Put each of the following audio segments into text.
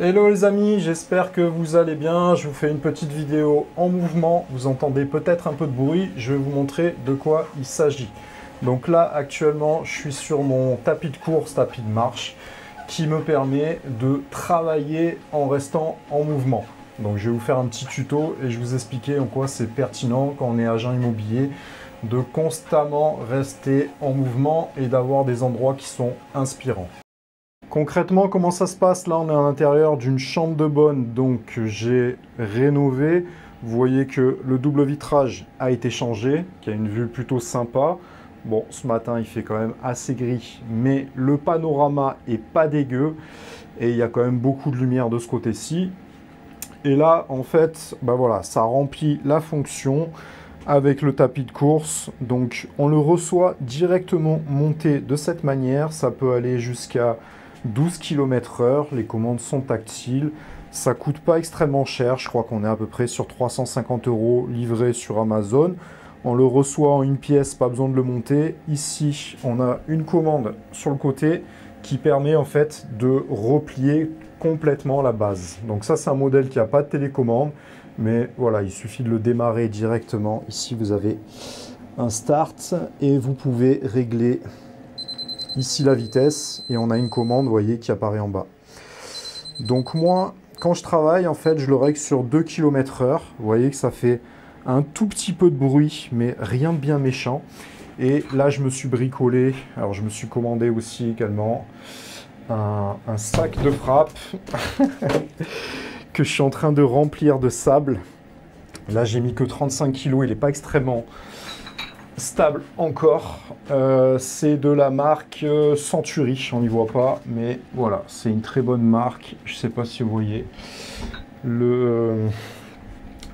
Hello les amis, j'espère que vous allez bien. Je vous fais une petite vidéo en mouvement. Vous entendez peut-être un peu de bruit. Je vais vous montrer de quoi il s'agit. Donc là, actuellement, je suis sur mon tapis de course, tapis de marche, qui me permet de travailler en restant en mouvement. Donc je vais vous faire un petit tuto et je vais vous expliquer en quoi c'est pertinent quand on est agent immobilier de constamment rester en mouvement et d'avoir des endroits qui sont inspirants. Concrètement, comment ça se passe? Là, on est à l'intérieur d'une chambre de bonne, donc j'ai rénové. Vous voyez que le double vitrage a été changé, qui a une vue plutôt sympa. Bon, ce matin, il fait quand même assez gris, mais le panorama est pas dégueu. Et il y a quand même beaucoup de lumière de ce côté-ci. Et là, en fait, bah voilà, ça remplit la fonction avec le tapis de course. Donc, on le reçoit directement monté de cette manière. Ça peut aller jusqu'à 12 km/h, les commandes sont tactiles, ça coûte pas extrêmement cher, je crois qu'on est à peu près sur 350 € livré sur Amazon. On le reçoit en une pièce, pas besoin de le monter. Ici, on a une commande sur le côté qui permet en fait de replier complètement la base. Donc ça, c'est un modèle qui n'a pas de télécommande, mais voilà, il suffit de le démarrer directement. Ici, vous avez un start et vous pouvez régler ici la vitesse et on a une commande, vous voyez, qui apparaît en bas. Donc moi, quand je travaille, en fait, je le règle sur 2 km/h. Vous voyez que ça fait un tout petit peu de bruit, mais rien de bien méchant. Et là, je me suis bricolé. Alors, je me suis commandé aussi également un sac de frappe que je suis en train de remplir de sable. Là, j'ai mis que 35 kg. Il n'est pas extrêmement stable encore. C'est de la marque Century, on n'y voit pas, mais voilà, c'est une très bonne marque. Je sais pas si vous voyez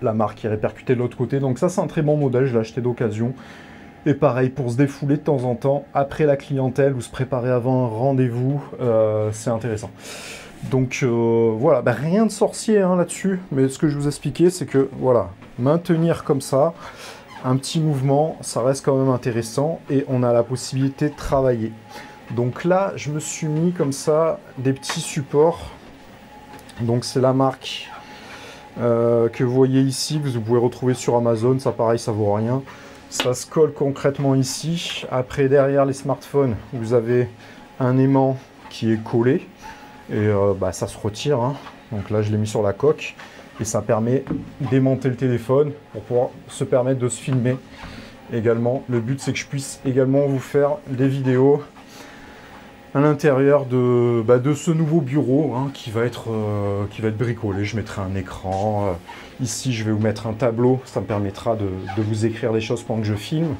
la marque qui est répercutée de l'autre côté. Donc ça, c'est un très bon modèle, je l'ai acheté d'occasion. Et pareil, pour se défouler de temps en temps, après la clientèle ou se préparer avant un rendez-vous, c'est intéressant. Donc voilà, bah, rien de sorcier hein, là-dessus, mais ce que je vous expliquais, c'est que voilà, maintenir comme ça, un petit mouvement, ça reste quand même intéressant et on a la possibilité de travailler. Donc là, je me suis mis comme ça des petits supports. Donc c'est la marque que vous voyez ici, que vous pouvez retrouver sur Amazon. Ça pareil, ça vaut rien. Ça se colle concrètement ici. Après, derrière les smartphones, vous avez un aimant qui est collé et bah, ça se retire. Hein. Donc là, je l'ai mis sur la coque. Et ça permet d'aimanter le téléphone pour pouvoir se permettre de se filmer également. Le but, c'est que je puisse également vous faire des vidéos à l'intérieur de ce nouveau bureau hein, qui va être bricolé. Je mettrai un écran. Ici, je vais vous mettre un tableau. Ça me permettra de vous écrire des choses pendant que je filme,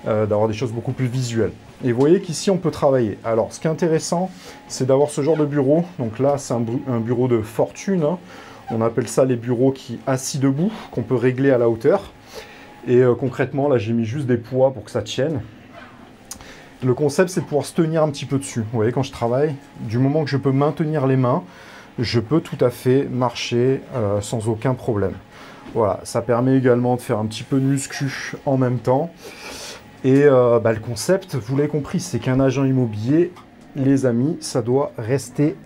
d'avoir des choses beaucoup plus visuelles. Et vous voyez qu'ici, on peut travailler. Alors, ce qui est intéressant, c'est d'avoir ce genre de bureau. Donc là, c'est un bureau de fortune. Hein. On appelle ça les bureaux qui assis debout, qu'on peut régler à la hauteur. Et concrètement, là, j'ai mis juste des poids pour que ça tienne. Le concept, c'est de pouvoir se tenir un petit peu dessus. Vous voyez, quand je travaille, du moment que je peux maintenir les mains, je peux tout à fait marcher sans aucun problème. Voilà, ça permet également de faire un petit peu de muscu en même temps. Et le concept, vous l'avez compris, c'est qu'un agent immobilier, les amis, ça doit rester...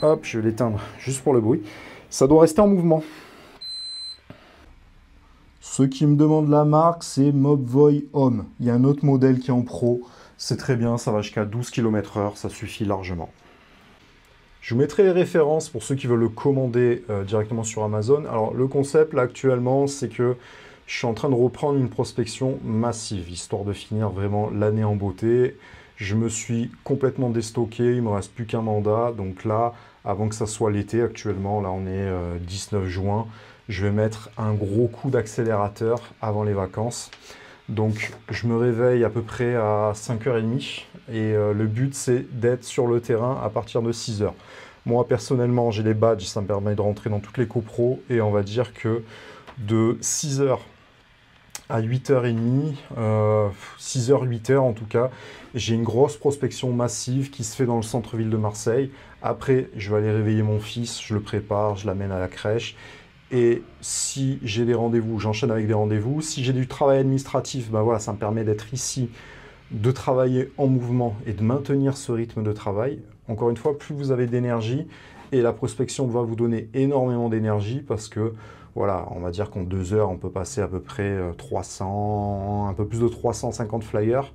Hop, je vais l'éteindre juste pour le bruit. Ça doit rester en mouvement. Ceux qui me demandent la marque, c'est Mobvoi Home. Il y a un autre modèle qui est en pro. C'est très bien, ça va jusqu'à 12 km/h, ça suffit largement. Je vous mettrai les références pour ceux qui veulent le commander directement sur Amazon. Alors, le concept, là, actuellement, c'est que je suis en train de reprendre une prospection massive, histoire de finir vraiment l'année en beauté. Je me suis complètement déstocké, il ne me reste plus qu'un mandat. Donc là, avant que ça soit l'été, actuellement, là on est 19 juin, je vais mettre un gros coup d'accélérateur avant les vacances. Donc je me réveille à peu près à 5h30 et le but c'est d'être sur le terrain à partir de 6h. Moi personnellement, j'ai les badges, ça me permet de rentrer dans toutes les copros et on va dire que de 6h à 8h30, 6h, 8h en tout cas, j'ai une grosse prospection massive qui se fait dans le centre-ville de Marseille. Après, je vais aller réveiller mon fils, je le prépare, je l'amène à la crèche. Et si j'ai des rendez-vous, j'enchaîne avec des rendez-vous. Si j'ai du travail administratif, ben voilà, ça me permet d'être ici, de travailler en mouvement et de maintenir ce rythme de travail. encore une fois, plus vous avez d'énergie, et la prospection va vous donner énormément d'énergie parce que, voilà, on va dire qu'en 2 heures, on peut passer à peu près 300, un peu plus de 350 flyers,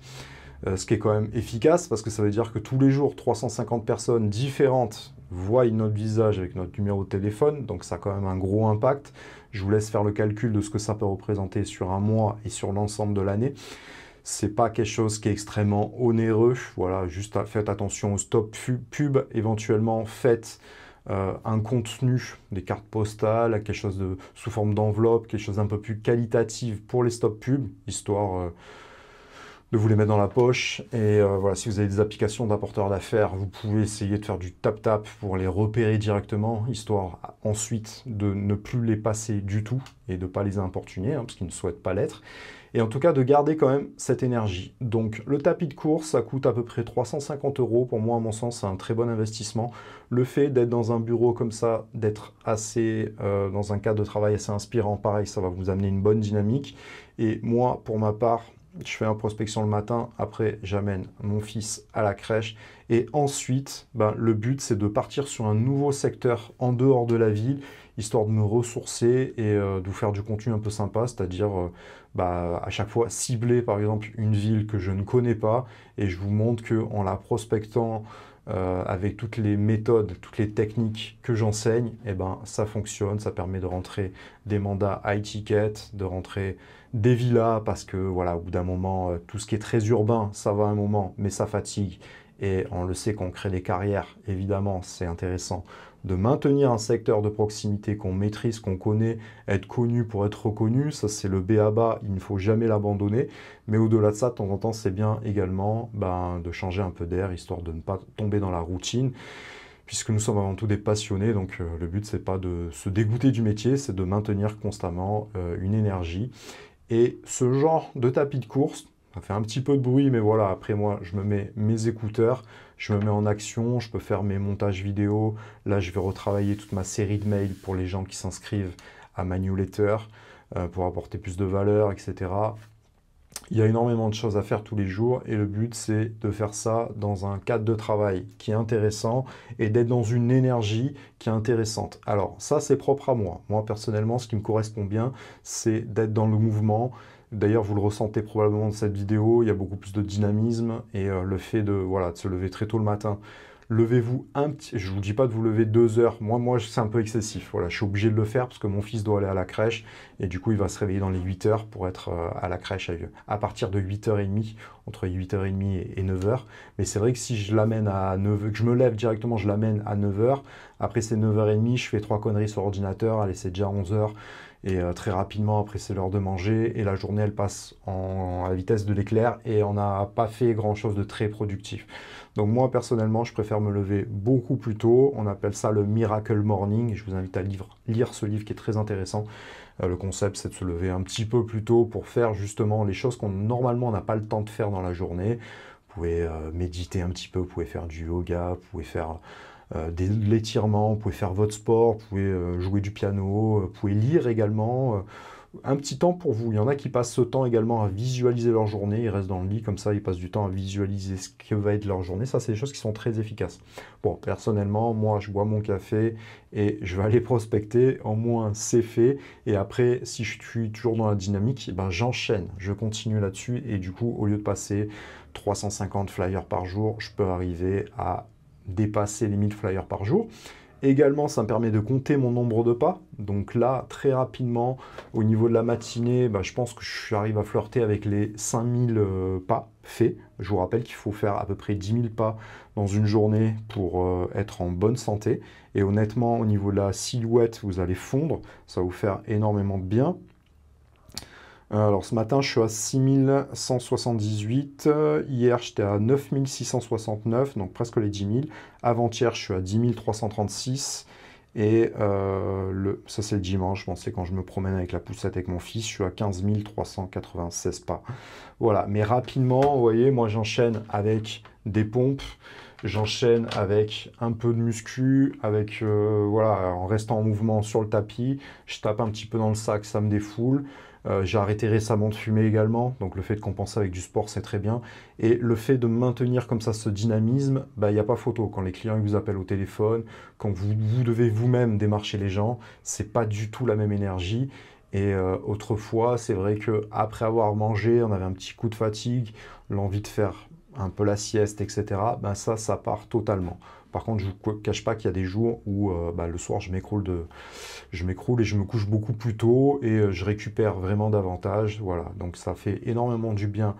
ce qui est quand même efficace parce que ça veut dire que tous les jours, 350 personnes différentes voient notre visage avec notre numéro de téléphone, donc ça a quand même un gros impact. Je vous laisse faire le calcul de ce que ça peut représenter sur un mois et sur l'ensemble de l'année. C'est pas quelque chose qui est extrêmement onéreux. Voilà, juste faites attention au stop pub. Éventuellement, faites un contenu, des cartes postales, quelque chose de sous forme d'enveloppe, quelque chose un peu plus qualitatif pour les stop pubs, histoire de vous les mettre dans la poche. Et voilà, si vous avez des applications d'apporteurs d'affaires, vous pouvez essayer de faire du tap-tap pour les repérer directement, histoire ensuite de ne plus les passer du tout et de ne pas les importuner, parce qu'ils ne souhaitent pas l'être. Et en tout cas, de garder quand même cette énergie. Donc, le tapis de course, ça coûte à peu près 350 €. Pour moi, à mon sens, c'est un très bon investissement. Le fait d'être dans un bureau comme ça, d'être assez dans un cadre de travail assez inspirant, pareil, ça va vous amener une bonne dynamique. Et moi, pour ma part, je fais une prospection le matin, après j'amène mon fils à la crèche et ensuite le but c'est de partir sur un nouveau secteur en dehors de la ville, histoire de me ressourcer et de vous faire du contenu un peu sympa, c'est-à-dire à chaque fois cibler par exemple une ville que je ne connais pas et je vous montre qu'en la prospectant avec toutes les méthodes, toutes les techniques que j'enseigne, ça fonctionne, ça permet de rentrer des mandats high ticket, de rentrer des villas, parce que voilà, au bout d'un moment, tout ce qui est très urbain, ça va un moment, mais ça fatigue. Et on le sait qu'on crée des carrières, évidemment, c'est intéressant de maintenir un secteur de proximité qu'on maîtrise, qu'on connaît, être connu pour être reconnu, ça c'est le b.a.-ba, il ne faut jamais l'abandonner. Mais au-delà de ça, de temps en temps, c'est bien également de changer un peu d'air, histoire de ne pas tomber dans la routine, puisque nous sommes avant tout des passionnés, donc le but c'est pas de se dégoûter du métier, c'est de maintenir constamment une énergie. Et ce genre de tapis de course, ça fait un petit peu de bruit, mais voilà, après moi, je me mets mes écouteurs, je me mets en action, je peux faire mes montages vidéo. Là, je vais retravailler toute ma série de mails pour les gens qui s'inscrivent à ma newsletter, pour apporter plus de valeur, etc. Il y a énormément de choses à faire tous les jours et le but, c'est de faire ça dans un cadre de travail qui est intéressant et d'être dans une énergie qui est intéressante. Alors, ça, c'est propre à moi. Moi, personnellement, ce qui me correspond bien, c'est d'être dans le mouvement. D'ailleurs, vous le ressentez probablement dans cette vidéo, il y a beaucoup plus de dynamisme et le fait de se lever très tôt le matin. Levez-vous un petit... Je ne vous dis pas de vous lever 2 heures. Moi c'est un peu excessif. Voilà, je suis obligé de le faire parce que mon fils doit aller à la crèche. Et du coup, il va se réveiller dans les 8 heures pour être à la crèche à partir de 8h30, entre 8h30 et 9h. Mais c'est vrai que si je l'amène à 9h, que je me lève directement, je l'amène à 9h. Après, c'est 9h30, je fais 3 conneries sur l'ordinateur. Allez, c'est déjà 11h. Et très rapidement, après, c'est l'heure de manger. Et la journée, elle passe à la vitesse de l'éclair. Et on n'a pas fait grand-chose de très productif. Donc moi, personnellement, je préfère me lever beaucoup plus tôt. On appelle ça le Miracle Morning. Je vous invite à lire ce livre qui est très intéressant. Le concept, c'est de se lever un petit peu plus tôt pour faire justement les choses qu'on normalement n'a pas le temps de faire dans la journée. Vous pouvez méditer un petit peu, vous pouvez faire du yoga, vous pouvez faire de l'étirement, vous pouvez faire votre sport, vous pouvez jouer du piano, vous pouvez lire également. Un petit temps pour vous. Il y en a qui passent ce temps également à visualiser leur journée. Ils restent dans le lit, comme ça, ils passent du temps à visualiser ce que va être leur journée. Ça, c'est des choses qui sont très efficaces. Bon, personnellement, moi, je bois mon café et je vais aller prospecter. Au moins, c'est fait. Et après, si je suis toujours dans la dynamique, j'enchaîne. Je continue là-dessus. Et du coup, au lieu de passer 350 flyers par jour, je peux arriver à dépasser les 1000 flyers par jour. Également, ça me permet de compter mon nombre de pas. Donc là, très rapidement, au niveau de la matinée, je pense que j'arrive à flirter avec les 5000 pas faits. Je vous rappelle qu'il faut faire à peu près 10 000 pas dans une journée pour être en bonne santé. Et honnêtement, au niveau de la silhouette, vous allez fondre. Ça va vous faire énormément de bien. Alors ce matin, je suis à 6178. Hier, j'étais à 9669, donc presque les 10 000. Avant-hier, je suis à 10 336. Et ça, c'est le dimanche. Bon, c'est quand je me promène avec la poussette avec mon fils. Je suis à 15 396 pas. Voilà, mais rapidement, vous voyez, moi, j'enchaîne avec des pompes. J'enchaîne avec un peu de muscu, avec voilà, en restant en mouvement sur le tapis. Je tape un petit peu dans le sac, ça me défoule. J'ai arrêté récemment de fumer également, donc le fait de compenser avec du sport, c'est très bien. Et le fait de maintenir comme ça ce dynamisme, bah, il n'y a pas photo. Quand les clients ils vous appellent au téléphone, quand vous devez vous-même démarcher les gens, c'est pas du tout la même énergie. Et autrefois, c'est vrai que après avoir mangé, on avait un petit coup de fatigue, l'envie de faire un peu la sieste, etc. Ben ça part totalement. Par contre, je ne vous cache pas qu'il y a des jours où bah, le soir, je m'écroule et je me couche beaucoup plus tôt et je récupère vraiment davantage. Voilà, donc ça fait énormément du bien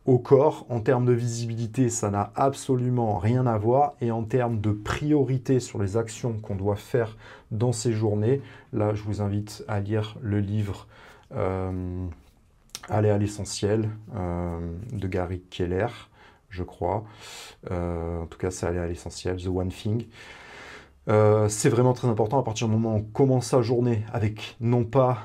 au corps. En termes de visibilité, ça n'a absolument rien à voir. Et en termes de priorité sur les actions qu'on doit faire dans ces journées, là, je vous invite à lire le livre Aller à l'essentiel de Gary Keller, je crois. En tout cas, c'est Aller à l'essentiel, The One Thing. C'est vraiment très important à partir du moment où on commence sa journée avec non pas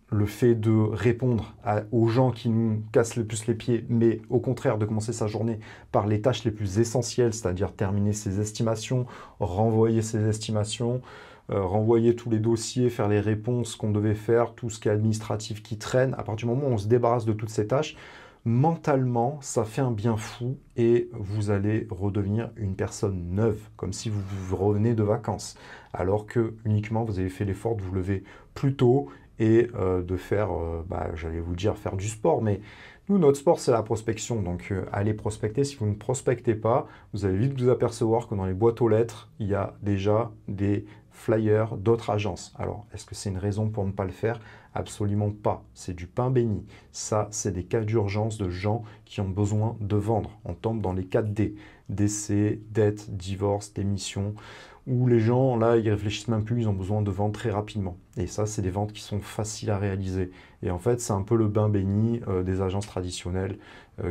le fait de répondre aux gens qui nous cassent le plus les pieds, mais au contraire de commencer sa journée par les tâches les plus essentielles, c'est-à-dire terminer ses estimations, renvoyer ses estimations, renvoyer tous les dossiers, faire les réponses qu'on devait faire, tout ce qui est administratif qui traîne. À partir du moment où on se débarrasse de toutes ces tâches, mentalement, ça fait un bien fou et vous allez redevenir une personne neuve, comme si vous revenez de vacances, alors que uniquement vous avez fait l'effort de vous lever plus tôt et de faire, bah, j'allais vous dire, faire du sport. Mais nous, notre sport, c'est la prospection. Donc, allez prospecter. Si vous ne prospectez pas, vous allez vite vous apercevoir que dans les boîtes aux lettres, il y a déjà des flyers d'autres agences. Alors, est-ce que c'est une raison pour ne pas le faire? Absolument pas. C'est du pain béni. Ça, c'est des cas d'urgence de gens qui ont besoin de vendre. On tombe dans les 4 D. Décès, dette, divorce, démission, où les gens, là, ils réfléchissent même plus, ils ont besoin de vendre très rapidement. Et ça, c'est des ventes qui sont faciles à réaliser. Et en fait, c'est un peu le bain béni des agences traditionnelles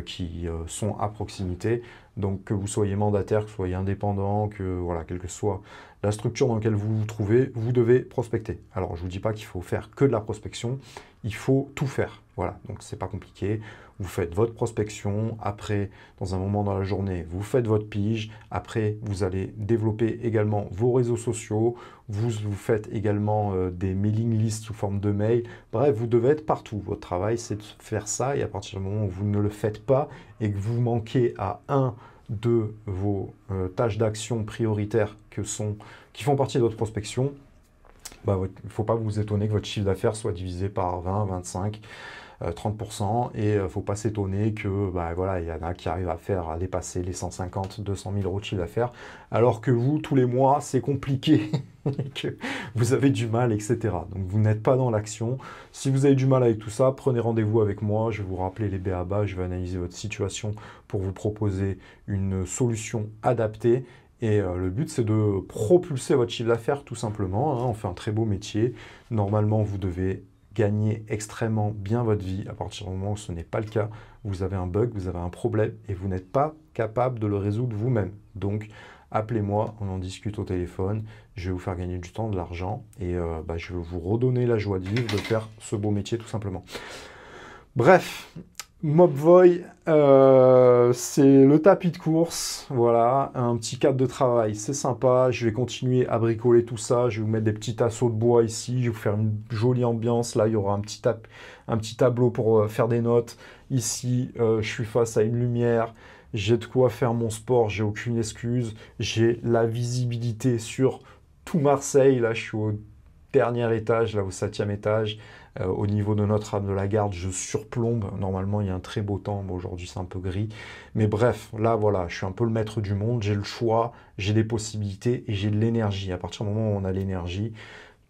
qui sont à proximité. Donc, que vous soyez mandataire, que vous soyez indépendant, que voilà, quelle que soit la structure dans laquelle vous vous trouvez, vous devez prospecter. Alors, je ne vous dis pas qu'il faut faire que de la prospection, il faut tout faire. Voilà, donc c'est pas compliqué. Vous faites votre prospection, après, dans un moment dans la journée, vous faites votre pige, après, vous allez développer également vos réseaux sociaux, vous faites également des mailing lists sous forme de mail. Bref, vous devez être partout. Votre travail, c'est de faire ça, et à partir du moment où vous ne le faites pas et que vous manquez à un de vos tâches d'action prioritaires qui font partie de votre prospection, bah, il ne faut pas vous étonner que votre chiffre d'affaires soit divisé par 20, 25, 30%, et il ne faut pas s'étonner que bah, voilà, il y en a qui arrivent à dépasser les 150, 200 000 euros de chiffre d'affaires, alors que vous, tous les mois, c'est compliqué, et que vous avez du mal, etc. Donc vous n'êtes pas dans l'action. Si vous avez du mal avec tout ça, prenez rendez-vous avec moi, je vais vous rappeler les b.a-ba, je vais analyser votre situation pour vous proposer une solution adaptée. Et le but, c'est de propulser votre chiffre d'affaires tout simplement. Hein. On fait un très beau métier. Normalement, vous devez gagner extrêmement bien votre vie. À partir du moment où ce n'est pas le cas, vous avez un bug, vous avez un problème et vous n'êtes pas capable de le résoudre vous-même. Donc, appelez-moi, on en discute au téléphone. Je vais vous faire gagner du temps, de l'argent et bah, je vais vous redonner la joie de vivre, de faire ce beau métier tout simplement. Bref. Mobvoi, c'est le tapis de course, voilà, un petit cadre de travail, c'est sympa, je vais continuer à bricoler tout ça, je vais vous mettre des petits tasseaux de bois ici, je vais vous faire une jolie ambiance, là il y aura un petit tableau pour faire des notes, ici je suis face à une lumière, j'ai de quoi faire mon sport, j'ai aucune excuse, j'ai la visibilité sur tout Marseille, là je suis au dernier étage, là au 7e étage, au niveau de Notre-Dame-de-la-Garde, je surplombe. Normalement, il y a un très beau temps. Bon, aujourd'hui, c'est un peu gris. Mais bref, là, voilà, je suis un peu le maître du monde. J'ai le choix, j'ai des possibilités et j'ai de l'énergie. À partir du moment où on a l'énergie,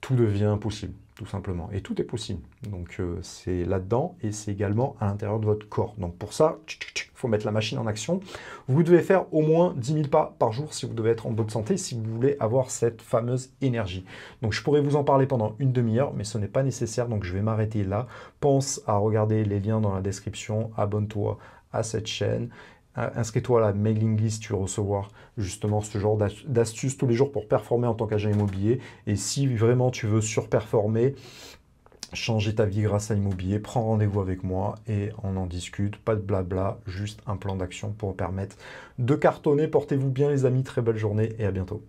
tout devient possible, tout simplement. Et tout est possible. Donc, c'est là-dedans et c'est également à l'intérieur de votre corps. Donc, pour ça, il faut mettre la machine en action. Vous devez faire au moins 10 000 pas par jour si vous devez être en bonne santé, si vous voulez avoir cette fameuse énergie. Donc, je pourrais vous en parler pendant une demi-heure, mais ce n'est pas nécessaire. Donc, je vais m'arrêter là. Pense à regarder les liens dans la description. Abonne-toi à cette chaîne. Inscris-toi à la mailing list, tu vas recevoir justement ce genre d'astuces tous les jours pour performer en tant qu'agent immobilier. Et si vraiment tu veux surperformer, changer ta vie grâce à l'immobilier, prends rendez-vous avec moi et on en discute. Pas de blabla, juste un plan d'action pour permettre de cartonner. Portez-vous bien les amis, très belle journée et à bientôt.